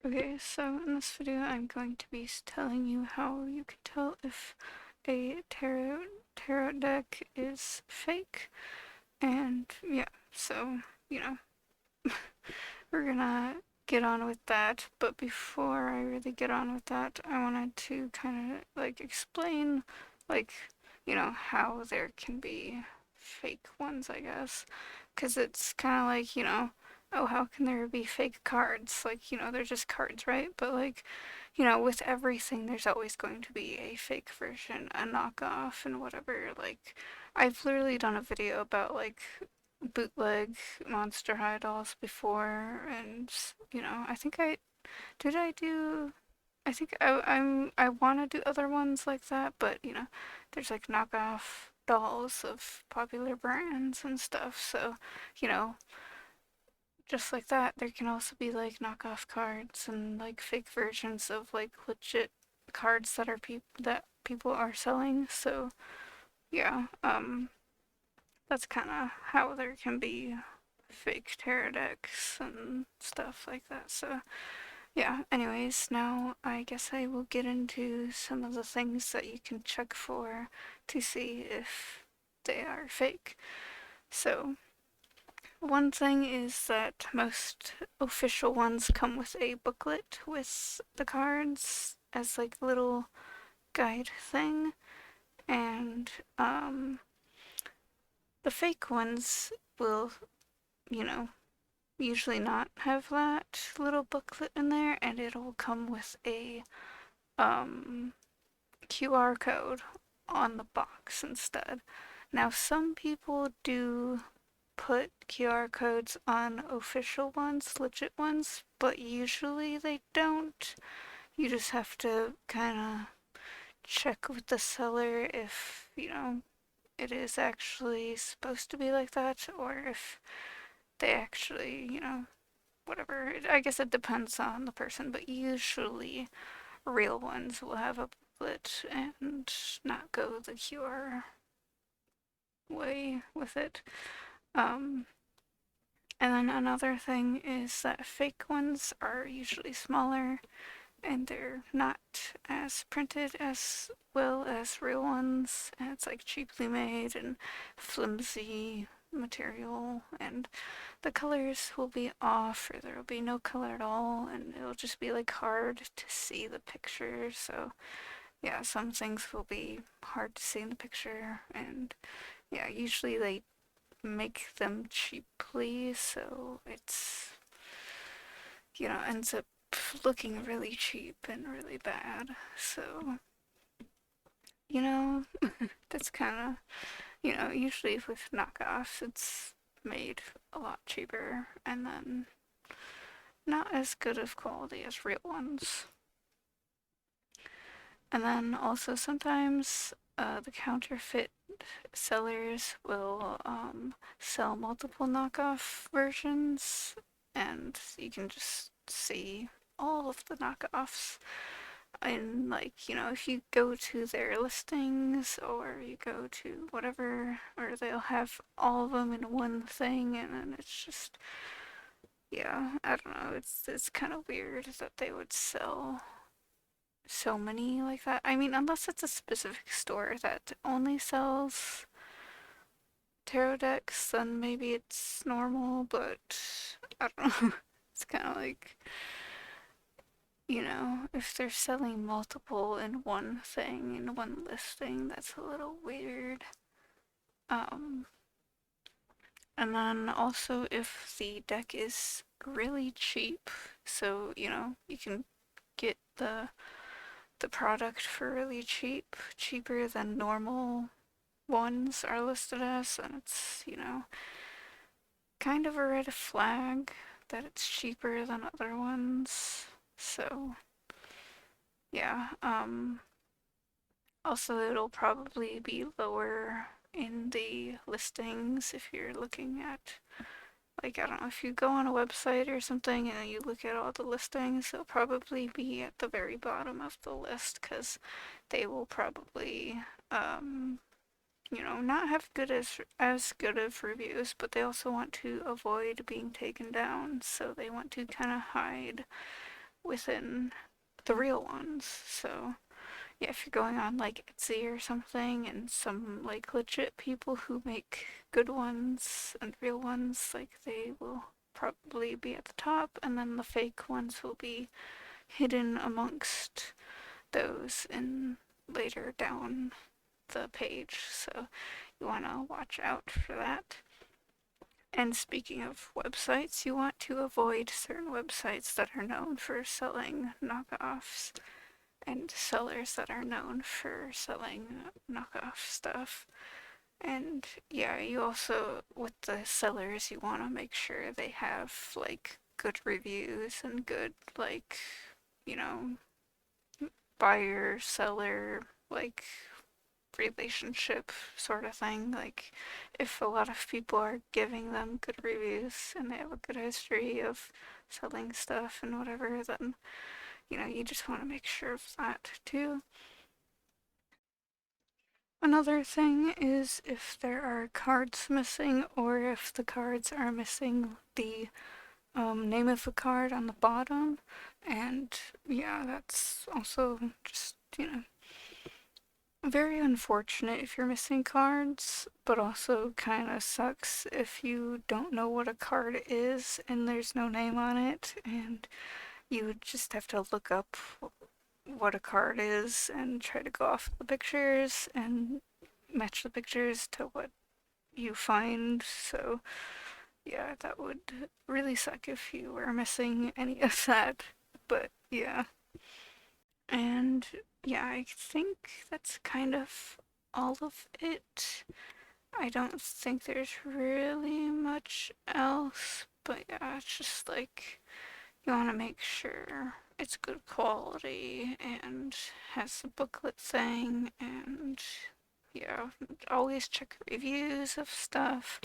Okay, so in this video I'm going to be telling you how you can tell if a tarot deck is fake. And yeah, so, you know, we're gonna get on with that. But before I really get on with that, I wanted to kind of like explain, like, how there can be fake ones, I guess. Because it's kind of like, oh, how can there be fake cards? Like, they're just cards, right? But like, with everything, there's always going to be a fake version, a knockoff, and whatever. Like, I've literally done a video about like bootleg Monster High dolls before, and I think I do. I think I want to do other ones like that, but there's like knockoff dolls of popular brands and stuff. So, you know, just like that, there can also be like knockoff cards and like fake versions of like legit cards that people are selling. So, yeah, that's kind of how there can be fake tarot decks and stuff like that. So, yeah, anyways, now I guess I will get into some of the things that you can check for to see if they are fake. So, one thing is that most official ones come with a booklet with the cards as like a little guide thing, and the fake ones will, you know, usually not have that little booklet in there, and it'll come with a um, QR code on the box instead. Now, some people do put QR codes on official ones, legit ones, but usually they don't. You just have to kind of check with the seller if, it is actually supposed to be like that, or if they actually, whatever. I guess it depends on the person, but usually real ones will have a booklet and not go the QR way with it. Um, and then another thing is that fake ones are usually smaller and they're not as printed as well as real ones, and it's like cheaply made and flimsy material, and the colors will be off or there will be no color at all, and it'll just be like hard to see the picture. So yeah, some things will be hard to see in the picture, and yeah, usually they make them cheaply, so it's, ends up looking really cheap and really bad. So, you know, that's kind of, usually with knockoffs, it's made a lot cheaper and then not as good of quality as real ones. And then also sometimes the counterfeit sellers will sell multiple knockoff versions, and you can just see all of the knockoffs. And, like, if you go to their listings or you go to whatever, or they'll have all of them in one thing, and then it's just, yeah, I don't know, it's kind of weird that they would sell so many like that. I mean, unless it's a specific store that only sells tarot decks, then maybe it's normal, but I don't know. It's kind of like, if they're selling multiple in one thing, in one listing, that's a little weird. Um, and then also if the deck is really cheap, so, you can get the product for really cheap, cheaper than normal ones are listed as, and it's, kind of a red flag that it's cheaper than other ones. So, yeah, also it'll probably be lower in the listings if you're looking at, like, I don't know, if you go on a website or something and you look at all the listings, they'll probably be at the very bottom of the list because they will probably, not have as good of reviews, but they also want to avoid being taken down, so they want to kind of hide within the real ones. So yeah, if you're going on like Etsy or something and some like legit people who make good ones and real ones, like they will probably be at the top, and then the fake ones will be hidden amongst those in later down the page. So you want to watch out for that. And speaking of websites, you want to avoid certain websites that are known for selling knockoffs and sellers that are known for selling knockoff stuff. And yeah, you also, with the sellers, you want to make sure they have like good reviews and good, like, you know, buyer seller, like, relationship sort of thing. Like, if a lot of people are giving them good reviews and they have a good history of selling stuff and whatever, then you just want to make sure of that too. Another thing is if there are cards missing, or if the cards are missing the name of the card on the bottom. And yeah, that's also just, very unfortunate if you're missing cards, but also kind of sucks if you don't know what a card is and there's no name on it, and you just have to look up what a card is and try to go off the pictures and match the pictures to what you find. So, yeah, that would really suck if you were missing any of that. But yeah. And yeah, I think that's kind of all of it. I don't think there's really much else, but yeah, it's just like you want to make sure it's good quality and has the booklet thing, and yeah, always check reviews of stuff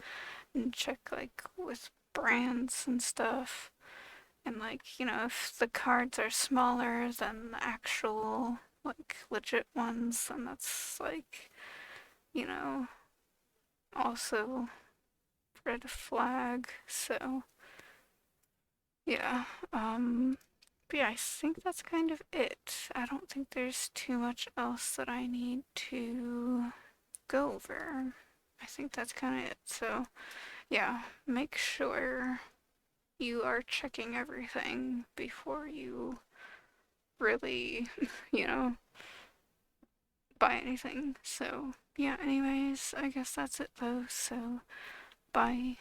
and check like with brands and stuff. And like, if the cards are smaller than the actual like legit ones, then that's like, you know, also red flag. So yeah, but yeah, I think that's kind of it. I don't think there's too much else that I need to go over. I think that's kind of it. So yeah, make sure you are checking everything before you really, you know, buy anything. So yeah, anyways, I guess that's it though. So bye.